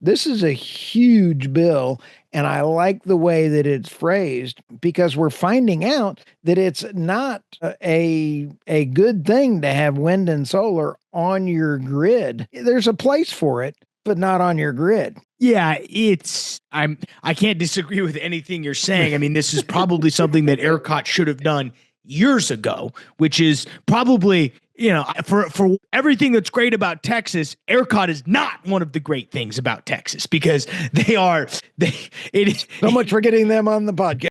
This is a huge bill, and I like the way that it's phrased because we're finding out that it's not a good thing to have wind and solar on your grid. There's a place for it, but not on your grid. Yeah, I can't disagree with anything you're saying. I mean, this is probably something that ERCOT should have done years ago, which is probably, for everything that's great about Texas, ERCOT is not one of the great things about Texas because it is so much for getting them on the podcast.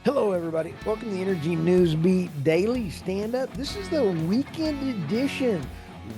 Hello, everybody. Welcome to the Energy News Beat Daily Stand-Up. This is the weekend edition.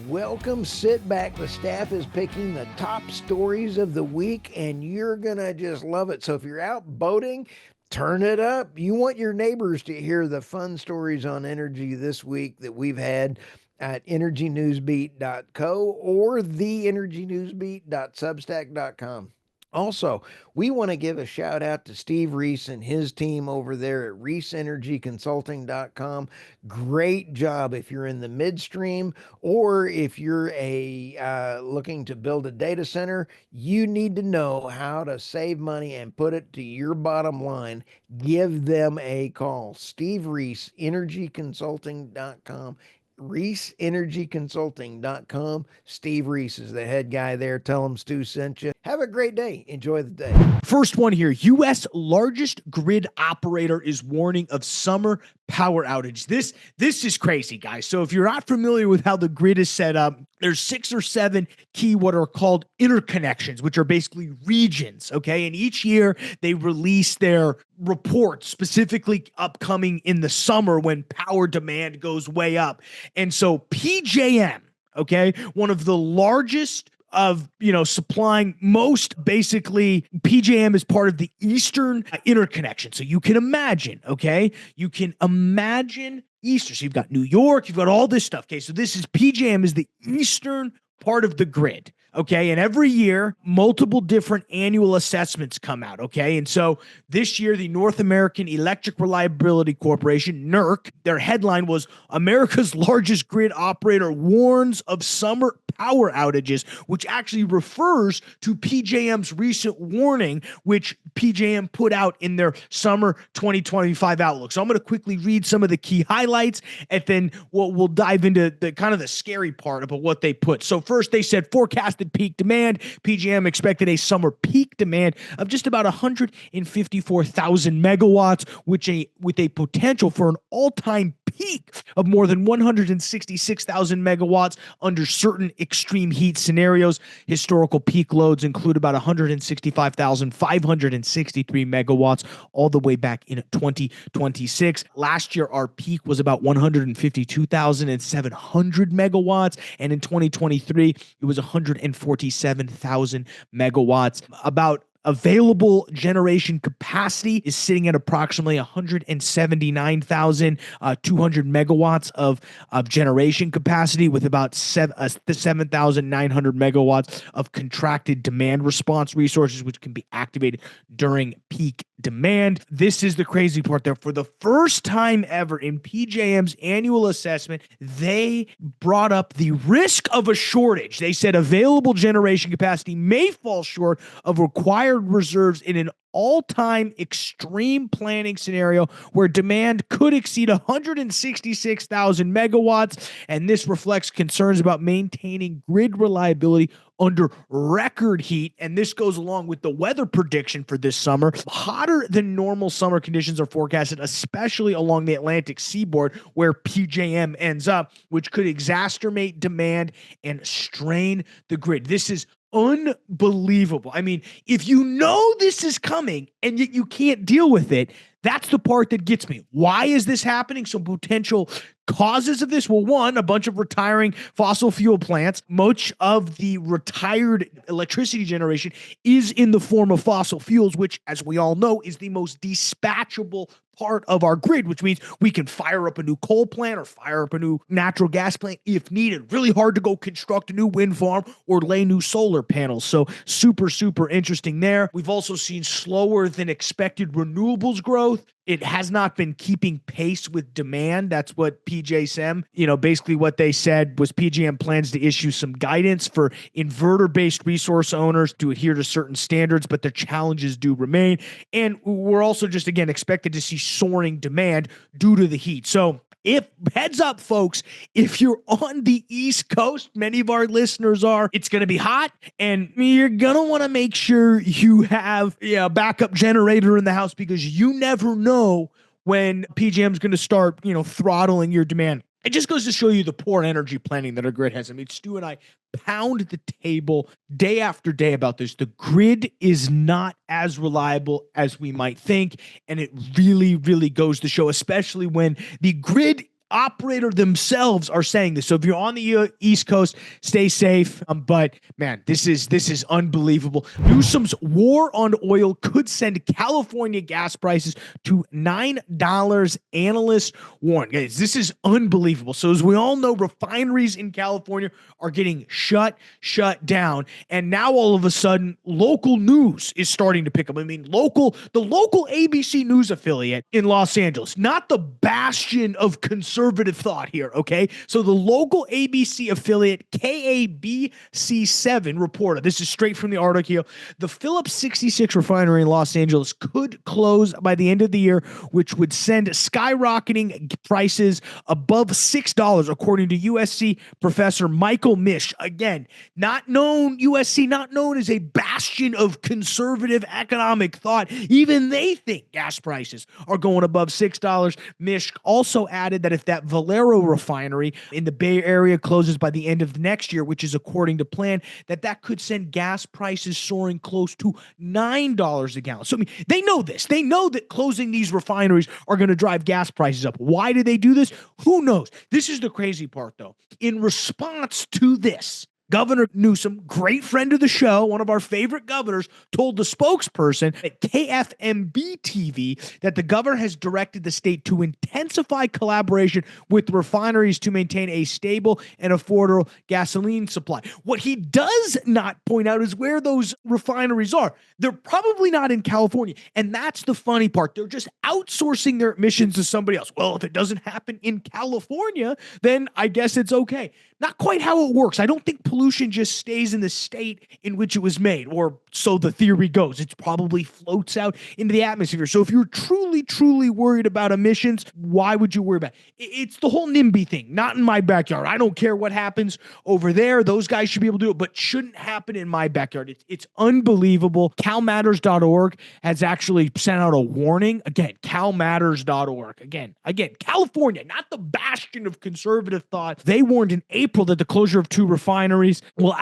Welcome. Sit back. The staff is picking the top stories of the week, and you're going to just love it. So if you're out boating, turn it up. You want your neighbors to hear the fun stories on energy this week that we've had at energynewsbeat.co or theenergynewsbeat.substack.com. Also, we want to give a shout out to Steve Reese and his team over there at reasenergyconsulting.com. Great job if you're in the midstream or if you're looking to build a data center. You need to know how to save money and put it to your bottom line. Give them a call. Steve Reese, energyconsulting.com. reasenergyconsulting.com. Steve Reese is the head guy there. Tell him Stu sent you. Have a great day. Enjoy the day. First one here. U.S. largest grid operator is warning of summer power outage. This is crazy, guys. So if you're not familiar with how the grid is set up, there's 6 or 7 key what are called interconnections, which are basically regions, okay? And each year they release their reports, specifically upcoming in the summer when power demand goes way up. And so PJM, okay, one of the largest of, supplying most, basically PJM is part of the Eastern interconnection. So you can imagine, okay, Eastern. So you've got New York, you've got all this stuff. Okay. So this is PJM is the Eastern part of the grid. Okay. And every year, multiple different annual assessments come out. Okay. And so this year, the North American Electric Reliability Corporation, NERC, their headline was America's largest grid operator warns of summer power outages, which actually refers to PJM's recent warning, which PJM put out in their summer 2025 outlook. So I'm going to quickly read some of the key highlights, and then we'll dive into the kind of the scary part about what they put. So first, they said forecasted peak demand. PJM expected a summer peak demand of just about 154,000 megawatts, with a potential for an all-time peak of more than 166,000 megawatts under certain extreme heat scenarios. Historical peak loads include about 165,563 megawatts all the way back in 2026. Last year, our peak was about 152,700 megawatts, and in 2023, it was 147,000 megawatts. About available generation capacity is sitting at approximately 179,200 megawatts of generation capacity, with about 7,900 megawatts of contracted demand response resources, which can be activated during peak demand. This is the crazy part there. For the first time ever in PJM's annual assessment, they brought up the risk of a shortage. They said available generation capacity may fall short of required reserves in an all-time extreme planning scenario where demand could exceed 166,000 megawatts, and this reflects concerns about maintaining grid reliability under record heat. And this goes along with the weather prediction for this summer. Hotter than normal summer conditions are forecasted, especially along the Atlantic seaboard where PJM ends up, which could exacerbate demand and strain the grid. This is unbelievable. I mean, if you know this is coming and yet you can't deal with it, that's the part that gets me. Why is this happening? Some potential causes of this. Well, one, a bunch of retiring fossil fuel plants. Much of the retired electricity generation is in the form of fossil fuels, which, as we all know, is the most dispatchable part of our grid, which means we can fire up a new coal plant or fire up a new natural gas plant if needed. Really hard to go construct a new wind farm or lay new solar panels. So super, super interesting there. We've also seen slower than expected renewables growth. it has not been keeping pace with demand. That's what PJSM, basically what they said was PJM plans to issue some guidance for inverter-based resource owners to adhere to certain standards, but the challenges do remain. And we're also just, again, expected to see soaring demand due to the heat. So heads up, folks, if you're on the East Coast, many of our listeners are, it's going to be hot, and you're going to want to make sure you have a backup generator in the house, because you never know when PJM is going to start, throttling your demand. It just goes to show you the poor energy planning that our grid has. I mean, Stu and I pound the table day after day about this. The grid is not as reliable as we might think, and it really, really goes to show, especially when the grid operator themselves are saying this. So if you're on the East Coast, stay safe. But man, this is unbelievable. Newsom's war on oil could send California gas prices to $9. Analysts warn. Guys, this is unbelievable. So as we all know, refineries in California are getting shut down. And now all of a sudden, local news is starting to pick up. I mean, the local ABC News affiliate in Los Angeles, not the bastion of conservative thought here, okay? So the local ABC affiliate KABC7 reported, this is straight from the article, the Phillips 66 refinery in Los Angeles could close by the end of the year, which would send skyrocketing prices above $6, according to USC professor Michael Misch. Again, USC not known as a bastion of conservative economic thought. Even they think gas prices are going above $6. Misch also added that if that Valero refinery in the Bay Area closes by the end of next year, which is according to plan, that could send gas prices soaring close to $9 a gallon. So, I mean, they know this. They know that closing these refineries are going to drive gas prices up. Why do they do this? Who knows? This is the crazy part, though. In response to this, Governor Newsom, great friend of the show, one of our favorite governors, told the spokesperson at KFMB TV that the governor has directed the state to intensify collaboration with refineries to maintain a stable and affordable gasoline supply. What he does not point out is where those refineries are. They're probably not in California, and that's the funny part. They're just outsourcing their emissions to somebody else. Well, if it doesn't happen in California, then I guess it's okay. Not quite how it works. I don't think pollution just stays in the state in which it was made, or so the theory goes. It probably floats out into the atmosphere. So if you're truly, truly worried about emissions, why would you worry about it? It's the whole NIMBY thing. Not in my backyard. I don't care what happens over there. Those guys should be able to do it, but shouldn't happen in my backyard. It's unbelievable. CalMatters.org has actually sent out a warning. Again, CalMatters.org. Again, California, not the bastion of conservative thought. They warned in April that the closure of two refineries will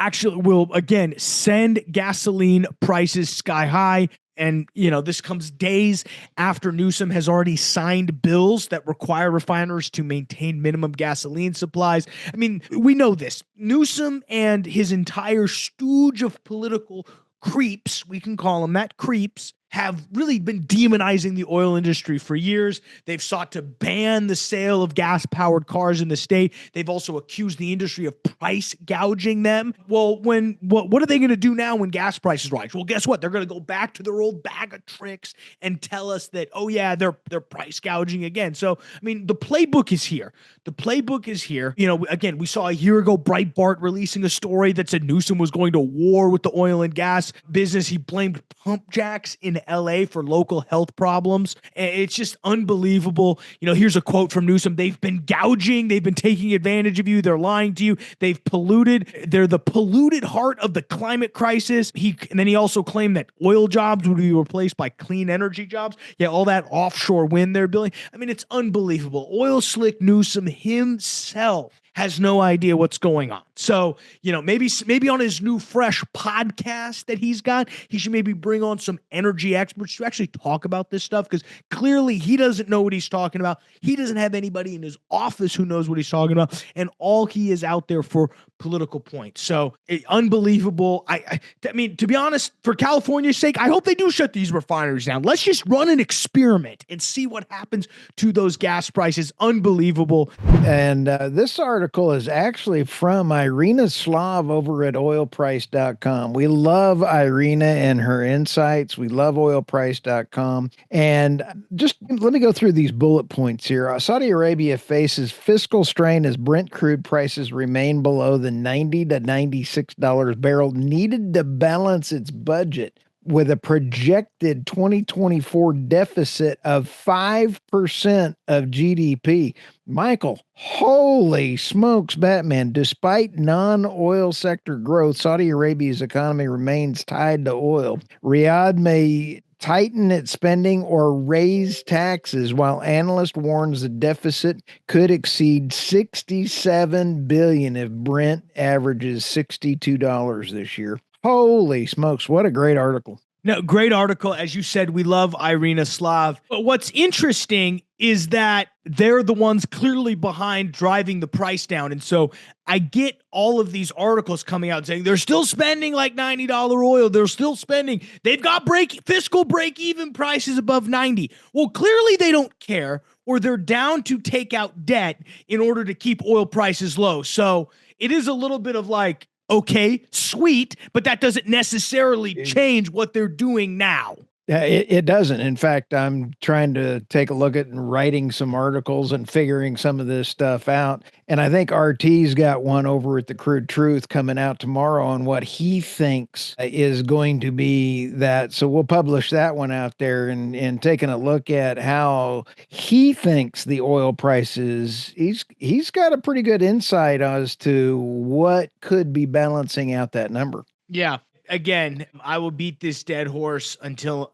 again send gasoline prices sky high. And, this comes days after Newsom has already signed bills that require refiners to maintain minimum gasoline supplies. I mean, we know this. Newsom and his entire stooge of political creeps, we can call them that, creeps, have really been demonizing the oil industry for years. They've sought to ban the sale of gas-powered cars in the state. They've also accused the industry of price gouging them. Well, what are they going to do now when gas prices rise? Well, guess what? They're going to go back to their old bag of tricks and tell us that, oh yeah, they're price gouging again. So, I mean, the playbook is here. The playbook is here. Again, we saw a year ago Breitbart releasing a story that said Newsom was going to war with the oil and gas business. He blamed pump jacks in LA for local health problems. It's just unbelievable. Here's a quote from Newsom. They've been gouging. They've been taking advantage of you. They're lying to you. They've polluted. They're the polluted heart of the climate crisis. And then he also claimed that oil jobs would be replaced by clean energy jobs. Yeah, all that offshore wind they're building. I mean, it's unbelievable. Oil slick Newsom himself has no idea what's going on. So, maybe on his new fresh podcast that he's got, he should maybe bring on some energy experts to actually talk about this stuff, because clearly he doesn't know what he's talking about. He doesn't have anybody in his office who knows what he's talking about, and all he is out there for political points. So unbelievable. I mean, to be honest, for California's sake, I hope they do shut these refineries down. Let's just run an experiment and see what happens to those gas prices. Unbelievable. And this article article is actually from Irina Slav over at oilprice.com. We love Irina and her insights. We love oilprice.com. And just let me go through these bullet points here. Saudi Arabia faces fiscal strain as Brent crude prices remain below the $90 to $96 barrel needed to balance its budget, with a projected 2024 deficit of 5% of GDP. Michael, holy smokes, Batman. Despite non-oil sector growth, Saudi Arabia's economy remains tied to oil. Riyadh may tighten its spending or raise taxes, while analyst warns the deficit could exceed $67 billion if Brent averages $62 this year. Holy smokes, what a great article. No, great article. As you said, we love Irina Slav. But what's interesting is that they're the ones clearly behind driving the price down. And so I get all of these articles coming out saying they're still spending like $90 oil. They're still spending. They've got fiscal break-even prices above 90. Well, clearly they don't care, or they're down to take out debt in order to keep oil prices low. So it is a little bit of like, okay, sweet, but that doesn't necessarily change what they're doing now. It doesn't. In fact, I'm trying to take a look at and writing some articles and figuring some of this stuff out. And I think RT's got one over at the Crude Truth coming out tomorrow on what he thinks is going to be that. So we'll publish that one out there and taking a look at how he thinks the oil prices. He's got a pretty good insight as to what could be balancing out that number. Yeah. Again, I will beat this dead horse until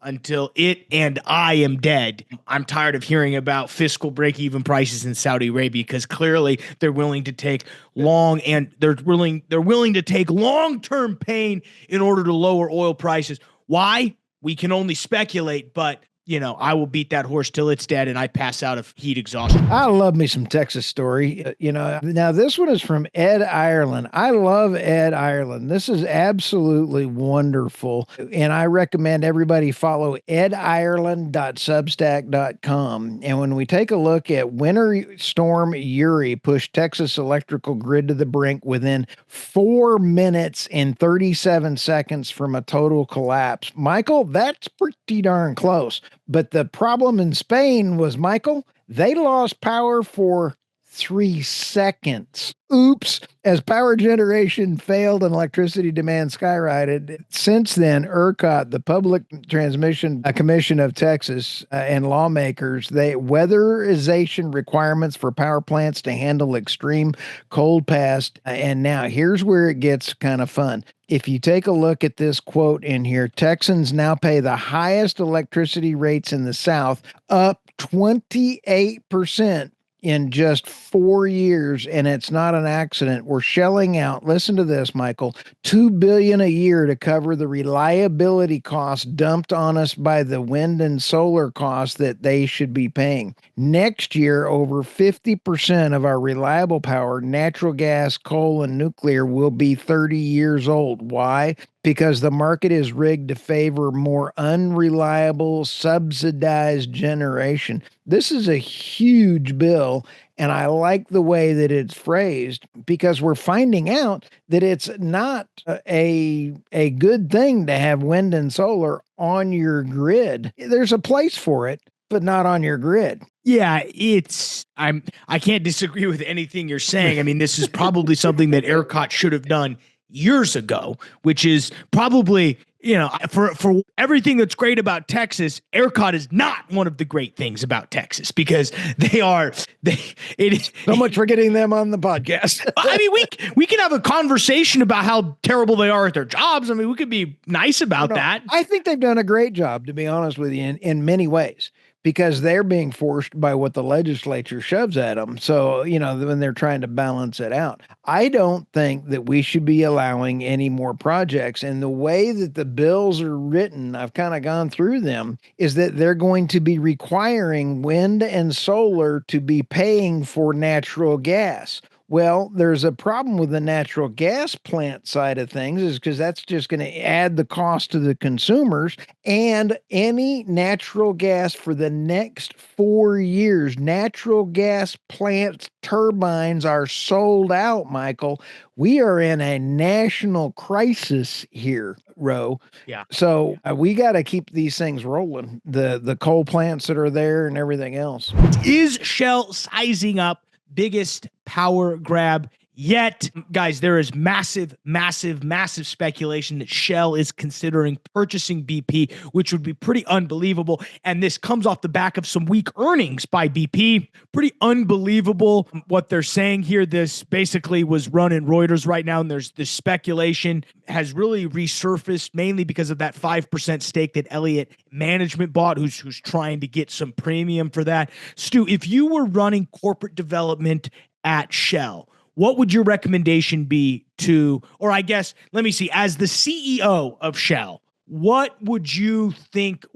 it and I am dead. I'm tired of hearing about fiscal break-even prices in Saudi Arabia, because clearly they're willing to take they're willing to take long-term pain in order to lower oil prices. Why? We can only speculate, but I will beat that horse till it's dead and I pass out of heat exhaustion. I love me some Texas story. Now this one is from Ed Ireland. I love Ed Ireland. This is absolutely wonderful. And I recommend everybody follow edireland.substack.com. And when we take a look at Winter Storm Uri pushed Texas electrical grid to the brink within 4 minutes and 37 seconds from a total collapse. Michael, that's pretty darn close. But the problem in Spain was, Michael, they lost power for 3 seconds. Oops. As power generation failed and electricity demand skyrocketed. Since then, ERCOT, the Public Transmission Commission of Texas, and lawmakers, weatherization requirements for power plants to handle extreme cold passed. And now here's where it gets kind of fun. If you take a look at this quote in here, Texans now pay the highest electricity rates in the South, up 28% in just 4 years, and it's not an accident. We're shelling out, listen to this, Michael, $2 billion a year to cover the reliability costs dumped on us by the wind and solar costs that they should be paying. Next year, over 50% of our reliable power, natural gas, coal, and nuclear, will be 30 years old. Why? Because the market is rigged to favor more unreliable, subsidized generation. This is a huge bill, and I like the way that it's phrased, because we're finding out that it's not a good thing to have wind and solar on your grid. There's a place for it, but not on your grid. Yeah, I can't disagree with anything you're saying. I mean, this is probably something that ERCOT should have done years ago, which is probably, for everything that's great about Texas, ERCOT is not one of the great things about Texas, because it is so much for getting them on the podcast. I mean, we can have a conversation about how terrible they are at their jobs. I mean, we could be nice about that. I think they've done a great job, to be honest with you, in many ways, because they're being forced by what the legislature shoves at them. So, when they're trying to balance it out, I don't think that we should be allowing any more projects. And the way that the bills are written, I've kind of gone through them, is that they're going to be requiring wind and solar to be paying for natural gas. Well, there's a problem with the natural gas plant side of things is because that's just going to add the cost to the consumers. And any natural gas for the next 4 years, natural gas plant turbines are sold out, Michael. We are in a national crisis here, Ro. Yeah. So we got to keep these things rolling. The coal plants that are there and everything else. Is Shell sizing up? Biggest power grab yet. Guys, there is massive speculation that Shell is considering purchasing BP, which would be pretty unbelievable. And this comes off the back of some weak earnings by BP. Pretty unbelievable what they're saying here. This basically was run in Reuters right now, and there's this speculation has really resurfaced mainly because of that 5% stake that Elliott Management bought, who's trying to get some premium for that. Stu, if you were running corporate development at Shell, what would your recommendation be to, or I guess, let me see, as the CEO of Shell, what would you think?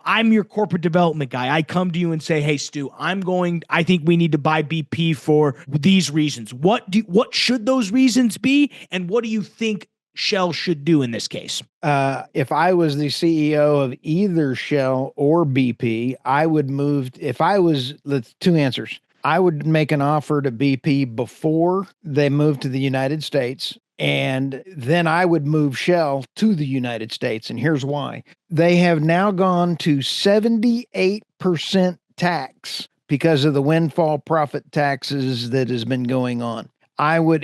I'm your corporate development guy. I come to you and say, hey, Stu, I think we need to buy BP for these reasons. What should those reasons be? And what do you think Shell should do in this case? If I was the CEO of either Shell or BP, I would move. Let's two answers. I would make an offer to BP before they moved to the United States, and then I would move Shell to the United States. And here's why. They have now gone to 78% tax because of the windfall profit taxes that has been going on. I would,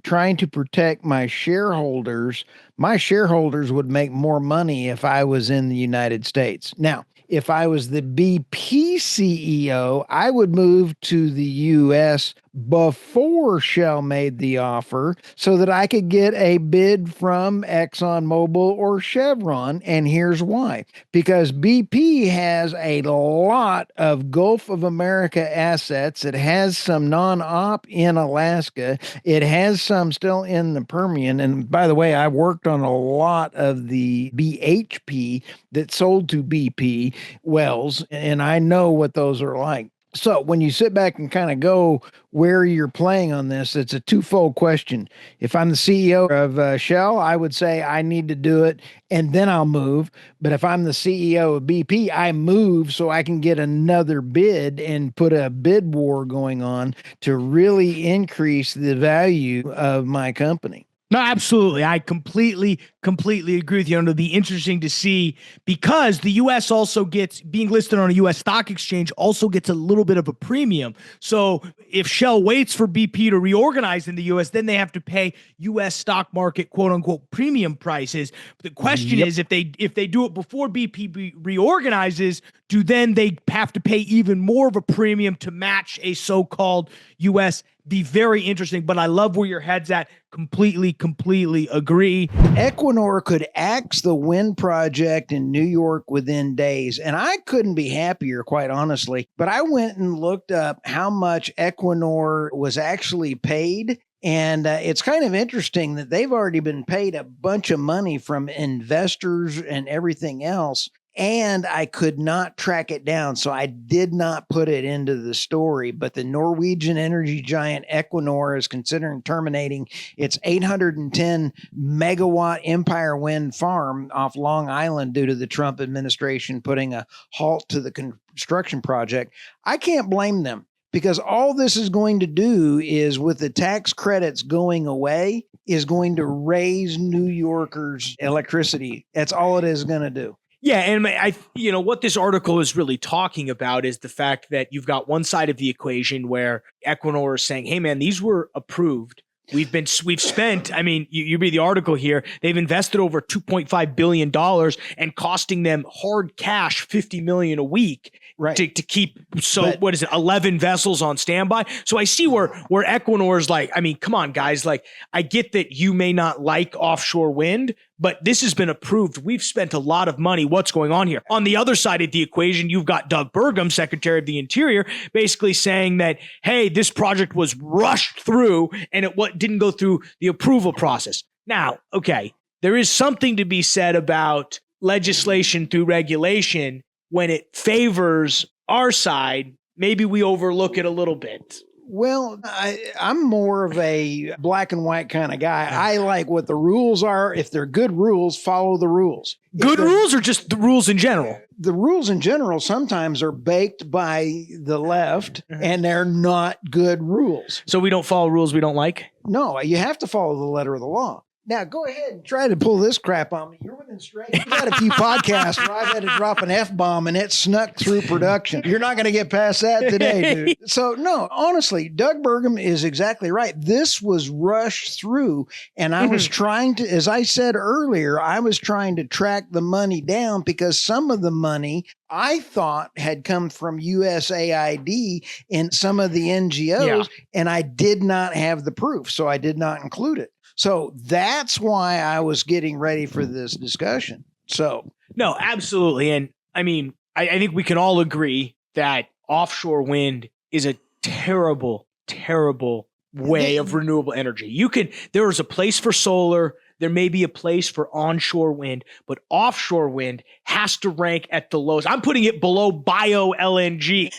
trying to protect my shareholders would make more money if I was in the United States. Now, if I was the BP CEO, I would move to the U.S. before Shell made the offer so that I could get a bid from ExxonMobil or Chevron. And here's why. Because BP has a lot of Gulf of America assets. It has some non-op in Alaska. It has some still in the Permian. And by the way, I worked on a lot of the BHP that sold to BP wells, and I know what those are like. So when you sit back and kind of go where you're playing on this, it's a twofold question. If I'm the CEO of Shell, I would say I need to do it and then I'll move. But if I'm the CEO of BP, I move so I can get another bid and put a bid war going on to really increase the value of my company. No, absolutely. I completely agree with you. And it'll be interesting to see because the U.S. also gets, being listed on a U.S. stock exchange also gets a little bit of a premium. So if Shell waits for BP to reorganize in the U.S., then they have to pay U.S. stock market, quote unquote, premium prices. The question is, if they do it before BP reorganizes, do then they have to pay even more of a premium to match a so-called U.S. Be very interesting, but I love where your head's at. Completely agree. Equinor could axe the wind project in New York within days, and I couldn't be happier, quite honestly. But I went and looked up how much Equinor was actually paid. And it's kind of interesting that they've already been paid a bunch of money from investors and everything else. And I could not track it down, so I did not put it into the story. But the Norwegian energy giant Equinor is considering terminating its 810 megawatt Empire Wind farm off Long Island due to the Trump administration putting a halt to the construction project. I can't blame them, because all this is going to do is, with the tax credits going away, is going to raise New Yorkers' electricity. That's all it is going to do. Yeah, and what this article is really talking about is the fact that you've got one side of the equation where Equinor is saying, hey man, these were approved. We've spent, I mean, you read the article here, they've invested over $2.5 billion and costing them hard cash $50 million a week. Right. To keep, what is it, 11 vessels on standby? So I see where Equinor is like, I mean, come on, guys. Like, I get that you may not like offshore wind, but this has been approved. We've spent a lot of money. What's going on here? On the other side of the equation, you've got Doug Burgum, Secretary of the Interior, basically saying that, hey, this project was rushed through and it didn't go through the approval process. Now, okay, there is something to be said about legislation through regulation. When it favors our side, maybe we overlook it a little bit. Well, I'm more of a black and white kind of guy. I like what the rules are. If they're good rules, follow the rules. Good rules or just the rules in general? The rules in general sometimes are baked by the left, and they're not good rules. So we don't follow rules we don't like? No, you have to follow the letter of the law. Now, go ahead and try to pull this crap on me. You're within straight. You've had a few podcasts where I've had to drop an F-bomb and it snuck through production. You're not going to get past that today, dude. So, no, honestly, Doug Burgum is exactly right. This was rushed through, and I was trying to, as I said earlier, I was trying to track the money down because some of the money I thought had come from USAID and some of the NGOs, and I did not have the proof, so I did not include it. So that's why I was getting ready for this discussion. So no, absolutely. And I mean, I think we can all agree that offshore wind is a terrible, terrible way of renewable energy. There is a place for solar. There may be a place for onshore wind, but offshore wind has to rank at the lowest. I'm putting it below bio LNG.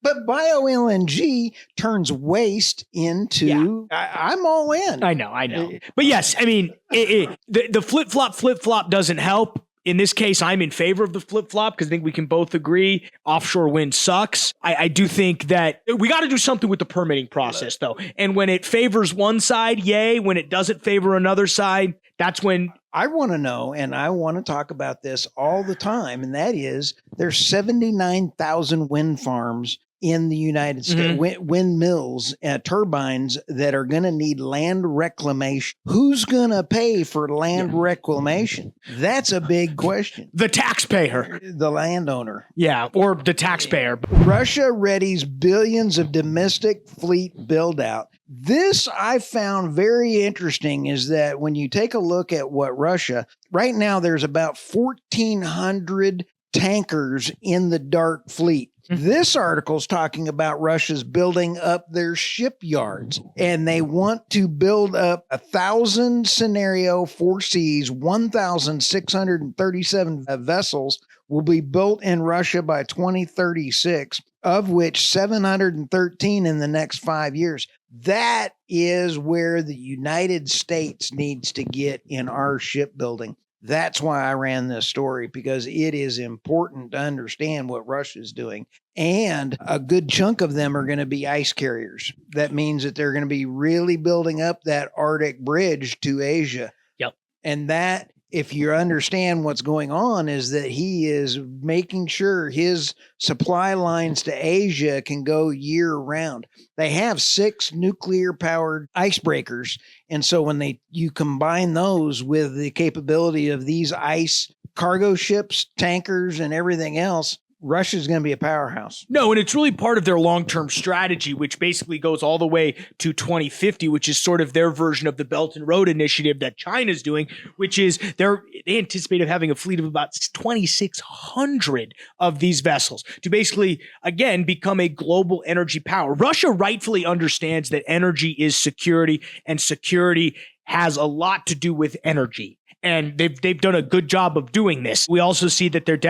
But bio-LNG turns waste into, I'm all in. I know. But yes, I mean, the flip-flop doesn't help. In this case, I'm in favor of the flip-flop because I think we can both agree offshore wind sucks. I do think that we got to do something with the permitting process, though. And when it favors one side, yay. When it doesn't favor another side, that's when... I want to know, and I want to talk about this all the time, and that is there's 79,000 wind farms in the United States, windmills, turbines that are going to need land reclamation. Who's going to pay for land reclamation? That's a big question. The taxpayer. The landowner. Yeah, or the taxpayer. Russia readies billions of domestic fleet build-out. This I found very interesting is that when you take a look at what Russia, right now there's about 1,400 tankers in the dark fleet. This article is talking about Russia's building up their shipyards, and they want to build up 1,000 scenario foresees 1,637 vessels will be built in Russia by 2036, of which 713 in the next 5 years. That is where the United States needs to get in our shipbuilding. That's why I ran this story, because it is important to understand what Russia's doing. And a good chunk of them are going to be ice carriers. That means that they're going to be really building up that Arctic bridge to Asia. Yep. And that, if you understand what's going on, is that he is making sure his supply lines to Asia can go year round. They have 6 nuclear powered icebreakers. And so when you combine those with the capability of these ice cargo ships, tankers, and everything else, Russia's going to be a powerhouse. No, and it's really part of their long-term strategy, which basically goes all the way to 2050, which is sort of their version of the Belt and Road Initiative that China's doing, which is they anticipate of having a fleet of about 2,600 of these vessels to basically, again, become a global energy power. Russia rightfully understands that energy is security, and security has a lot to do with energy. And they've done a good job of doing this. We also see that their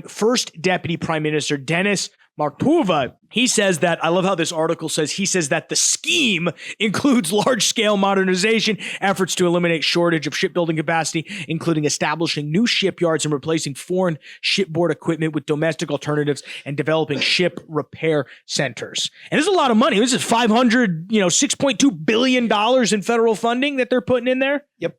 first deputy prime minister, Denis Martova, he says that, I love how this article says, he says that the scheme includes large-scale modernization, efforts to eliminate shortage of shipbuilding capacity, including establishing new shipyards and replacing foreign shipboard equipment with domestic alternatives, and developing ship repair centers. And there's a lot of money. This is $6.2 billion in federal funding that they're putting in there. Yep.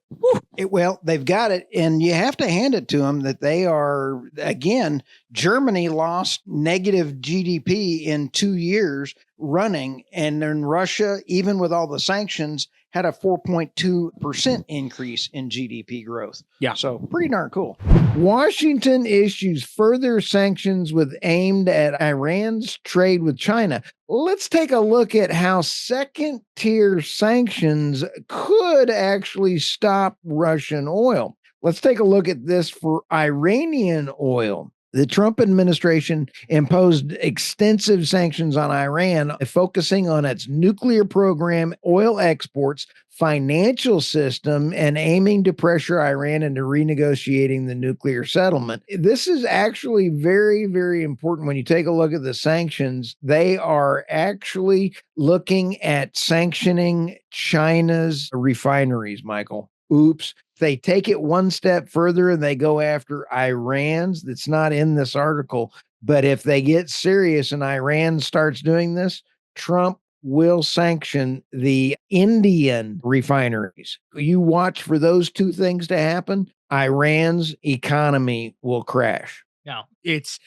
Well, they've got it, and you have to hand it to them that they are, again, Germany lost negative GDP in 2 years running, and then Russia, even with all the sanctions, had a 4.2% increase in GDP growth. Yeah. So pretty darn cool. Washington issues further sanctions aimed at Iran's trade with China. Let's take a look at how second-tier sanctions could actually stop Russian oil. Let's take a look at this for Iranian oil. The Trump administration imposed extensive sanctions on Iran, focusing on its nuclear program, oil exports, financial system, and aiming to pressure Iran into renegotiating the nuclear settlement. This is actually very, very important. When you take a look at the sanctions, they are actually looking at sanctioning China's refineries, Michael. Oops. They take it one step further and they go after Iran's. That's not in this article. But if they get serious and Iran starts doing this, Trump will sanction the Indian refineries. You watch for those two things to happen, Iran's economy will crash. No, it's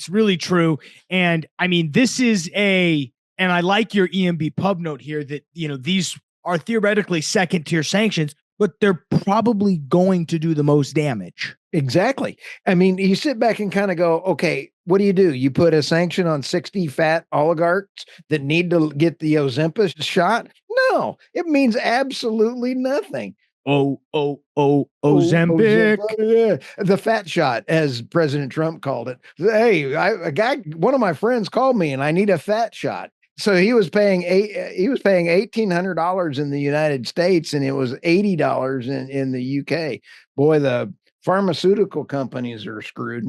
really true. And I mean, this is and I like your EMB pub note here that, these are theoretically second tier sanctions, but they're probably going to do the most damage. Exactly. I mean, you sit back and kind of go, okay, what do? You put a sanction on 60 fat oligarchs that need to get the Ozempic shot? No, it means absolutely nothing. Ozempic. The fat shot, as President Trump called it. Hey, one of my friends called me and I need a fat shot. So he was paying $1,800 in the United States, and it was $80 in the UK. Boy, the pharmaceutical companies are screwed.